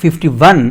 51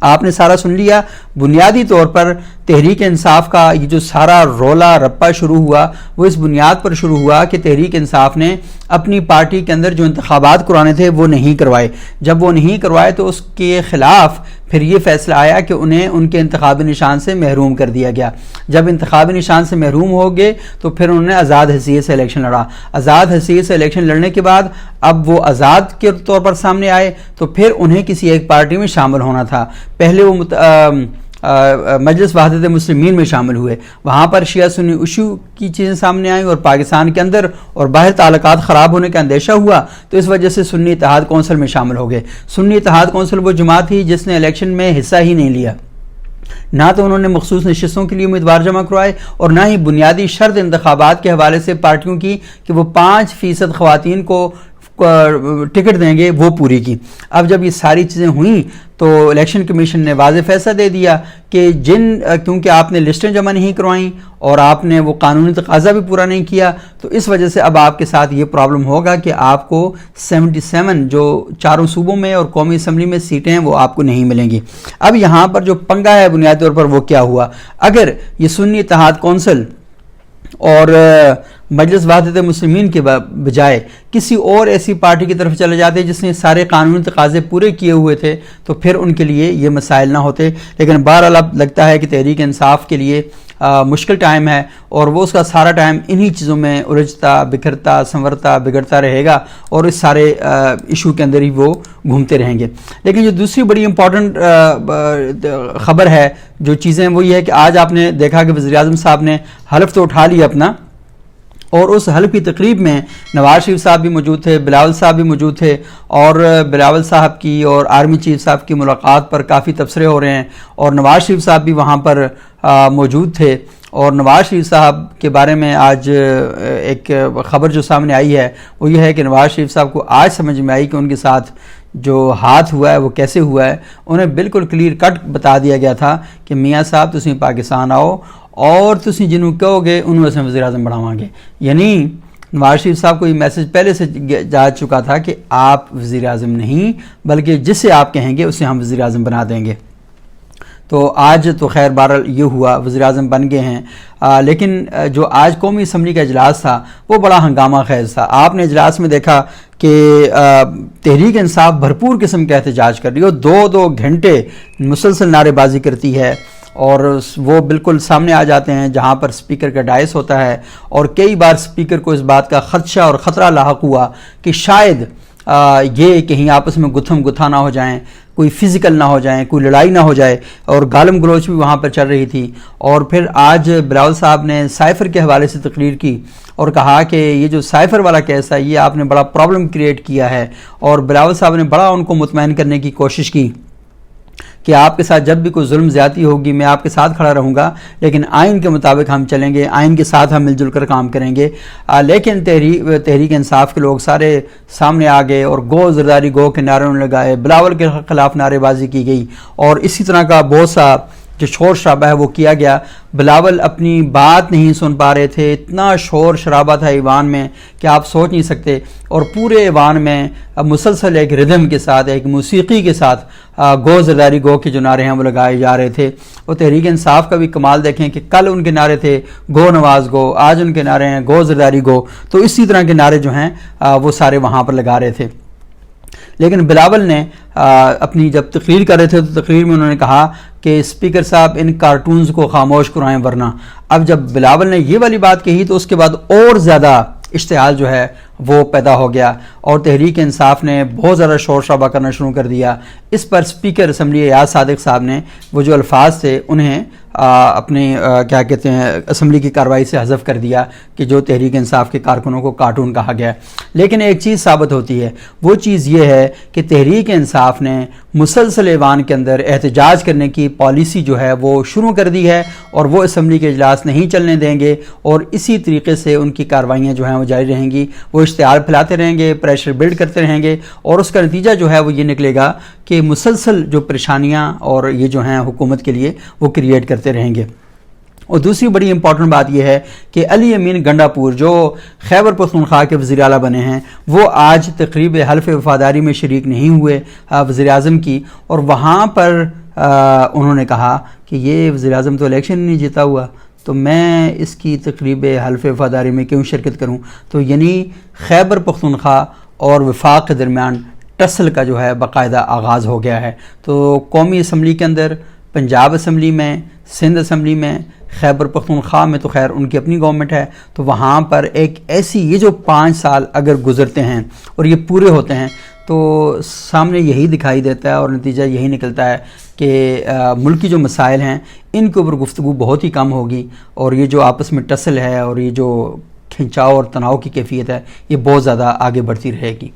آپ نے سارا سن لیا. بنیادی طور پر تحریک انصاف کا یہ جو سارا رولا رپا شروع ہوا وہ اس بنیاد پر شروع ہوا کہ تحریک انصاف نے اپنی پارٹی کے اندر جو انتخابات کرانے تھے وہ نہیں کروائے. جب وہ نہیں کروائے تو اس کے خلاف پھر یہ فیصلہ آیا کہ انہیں ان کے انتخابی نشان سے محروم کر دیا گیا. جب انتخابی نشان سے محروم ہو گئے تو پھر انہوں نے آزاد حیثیت سے الیکشن لڑا. آزاد حیثیت سے الیکشن لڑنے کے بعد اب وہ آزاد کے طور پر سامنے آئے تو پھر انہیں کسی ایک پارٹی میں شامل ہونا تھا. پہلے وہ مجلس وحدت مسلمین میں شامل ہوئے. وہاں پر شیعہ سنی ایشو کی چیزیں سامنے آئیں اور پاکستان کے اندر اور باہر تعلقات خراب ہونے کا اندیشہ ہوا تو اس وجہ سے سنی اتحاد کونسل میں شامل ہو گئے. سنی اتحاد کونسل وہ جماعت تھی جس نے الیکشن میں حصہ ہی نہیں لیا. نہ تو انہوں نے مخصوص نشستوں کے لیے امیدوار جمع کروائے اور نہ ہی بنیادی شرط انتخابات کے حوالے سے پارٹیوں کی کہ وہ 5% خواتین کو ٹکٹ دیں گے وہ پوری کی. اب جب یہ ساری چیزیں ہوئیں تو الیکشن کمیشن نے واضح فیصلہ دے دیا کہ کیونکہ آپ نے لسٹیں جمع نہیں کروائیں اور آپ نے وہ قانونی تقاضا بھی پورا نہیں کیا تو اس وجہ سے اب آپ کے ساتھ یہ پرابلم ہوگا کہ آپ کو 77 جو چاروں صوبوں میں اور قومی اسمبلی میں سیٹیں ہیں وہ آپ کو نہیں ملیں گی. اب یہاں پر جو پنگا ہے بنیادی طور پر وہ کیا ہوا, اگر یہ سنی اتحاد کونسل اور مجلس وحدت مسلمین کے بجائے کسی اور ایسی پارٹی کی طرف چلے جاتے جس نے سارے قانونی تقاضے پورے کیے ہوئے تھے تو پھر ان کے لیے یہ مسائل نہ ہوتے. لیکن بہرحال اب لگتا ہے کہ تحریک انصاف کے لیے مشکل ٹائم ہے اور وہ اس کا سارا ٹائم انہی چیزوں میں الجھتا بکھرتا سنورتا بگڑتا رہے گا اور اس سارے ایشو کے اندر ہی وہ گھومتے رہیں گے. لیکن جو دوسری بڑی امپورٹنٹ خبر ہے جو چیزیں وہ یہ ہے کہ آج آپ نے دیکھا کہ وزیر اعظم صاحب نے حلف تو اٹھا لیا اپنا اور اس حلف کی تقریب میں نواز شریف صاحب بھی موجود تھے, بلاول صاحب بھی موجود تھے اور بلاول صاحب کی اور آرمی چیف صاحب کی ملاقات پر کافی تبصرے ہو رہے ہیں اور نواز شریف صاحب بھی وہاں پر موجود تھے. اور نواز شریف صاحب کے بارے میں آج ایک خبر جو سامنے آئی ہے وہ یہ ہے کہ نواز شریف صاحب کو آج سمجھ میں آئی کہ ان کے ساتھ جو ہاتھ ہوا ہے وہ کیسے ہوا ہے. انہیں بالکل کلیئر کٹ بتا دیا گیا تھا کہ میاں صاحب تسی پاکستان آؤ اور تسی جنوں کہو گے انہوں اسے وزیر اعظم بناواں گے. یعنی نواز شریف صاحب کو یہ میسج پہلے سے جا چکا تھا کہ آپ وزیر اعظم نہیں بلکہ جسے آپ کہیں گے اسے ہم وزیر اعظم بنا دیں گے. تو آج تو خیر بہرحال یہ ہوا, وزیر اعظم بن گئے ہیں. لیکن جو آج قومی اسمبلی کا اجلاس تھا وہ بڑا ہنگامہ خیز تھا. آپ نے اجلاس میں دیکھا کہ تحریک انصاف بھرپور قسم کا احتجاج کر رہی ہے, 2 گھنٹے مسلسل نعرے بازی کرتی ہے اور وہ بالکل سامنے آ جاتے ہیں جہاں پر سپیکر کا ڈائس ہوتا ہے. اور کئی بار سپیکر کو اس بات کا خدشہ اور خطرہ لاحق ہوا کہ شاید یہ کہیں آپس میں گتھم گتھا نہ ہو جائیں, کوئی فزیکل نہ ہو جائیں, کوئی لڑائی نہ ہو جائے اور گالم گلوچ بھی وہاں پر چل رہی تھی. اور پھر آج بلاول صاحب نے سائفر کے حوالے سے تقریر کی اور کہا کہ یہ جو سائفر والا کیس ہے یہ آپ نے بڑا پرابلم کریٹ کیا ہے. اور بلاول صاحب نے بڑا ان کو مطمئن کرنے کی کوشش کی کہ آپ کے ساتھ جب بھی کوئی ظلم زیادتی ہوگی میں آپ کے ساتھ کھڑا رہوں گا لیکن آئین کے مطابق ہم چلیں گے, آئین کے ساتھ ہم مل جل کر کام کریں گے. لیکن تحریک انصاف کے لوگ سارے سامنے آ گئے اور گو زرداری گو کے نعرے لگائے, بلاول کے خلاف نعرے بازی کی گئی اور اسی طرح کا بہت سا جو شور شرابہ ہے وہ کیا گیا. بلاول اپنی بات نہیں سن پا رہے تھے, اتنا شور شرابہ تھا ایوان میں کہ آپ سوچ نہیں سکتے. اور پورے ایوان میں مسلسل ایک ردھم کے ساتھ ایک موسیقی کے ساتھ گو زرداری گو کے جو نعرے ہیں وہ لگائے جا رہے تھے. اور تحریک انصاف کا بھی کمال دیکھیں کہ کل ان کے نعرے تھے گو نواز گو, آج ان کے نعرے ہیں گو زرداری گو. تو اسی طرح کے نعرے جو ہیں وہ سارے وہاں پر لگا رہے تھے. لیکن بلاول نے اپنی جب تقریر کر رہے تھے تو تقریر میں انہوں نے کہا کہ اسپیکر صاحب ان کارٹونز کو خاموش کرائیں ورنہ. اب جب بلاول نے یہ والی بات کہی تو اس کے بعد اور زیادہ اشتعال جو ہے وہ پیدا ہو گیا اور تحریک انصاف نے بہت زیادہ شور شرابہ کرنا شروع کر دیا. اس پر اسپیکر اسمبلی ایاز صادق صاحب نے وہ جو الفاظ تھے انہیں اپنے کیا کہتے ہیں اسمبلی کی کارروائی سے حذف کر دیا کہ جو تحریک انصاف کے کارکنوں کو کارٹون کہا گیا. لیکن ایک چیز ثابت ہوتی ہے, وہ چیز یہ ہے کہ تحریک انصاف نے مسلسل ایوان کے اندر احتجاج کرنے کی پالیسی جو ہے وہ شروع کر دی ہے اور وہ اسمبلی کے اجلاس نہیں چلنے دیں گے اور اسی طریقے سے ان کی کارروائیاں جو ہیں وہ جاری رہیں گی. وہ اشتعال پھیلاتے رہیں گے, پریشر بلڈ کرتے رہیں گے اور اس کا نتیجہ جو ہے وہ یہ نکلے گا کہ مسلسل جو پریشانیاں اور یہ جو ہیں حکومت کے لیے وہ کریٹ کرتے رہیں گے. اور دوسری بڑی امپورٹنٹ بات یہ ہے کہ علی امین گنڈا پور جو خیبر پختونخوا کے وزیر اعلیٰ بنے ہیں وہ آج تقریب حلف وفاداری میں شریک نہیں ہوئے وزیر اعظم کی, اور وہاں پر انہوں نے کہا کہ یہ وزیر اعظم تو الیکشن نہیں جیتا ہوا، تو میں اس کی تقریب حلف وفاداری میں کیوں شرکت کروں؟ تو یعنی خیبر پختونخوا اور وفاق کے درمیان ٹسل کا جو ہے باقاعدہ آغاز ہو گیا ہے۔ تو قومی اسمبلی کے اندر، پنجاب اسمبلی میں، سندھ اسمبلی میں، خیبر پختونخوا میں تو خیر ان کی اپنی گورنمنٹ ہے، تو وہاں پر ایک ایسی یہ جو 5 سال اگر گزرتے ہیں اور یہ پورے ہوتے ہیں تو سامنے یہی دکھائی دیتا ہے اور نتیجہ یہی نکلتا ہے کہ ملکی جو مسائل ہیں ان کے اوپر گفتگو بہت ہی کم ہوگی، اور یہ جو آپس میں ٹسل ہے اور یہ جو کھنچاؤ اور تناؤ کی کیفیت ہے یہ بہت زیادہ آگے بڑھتی رہے گی۔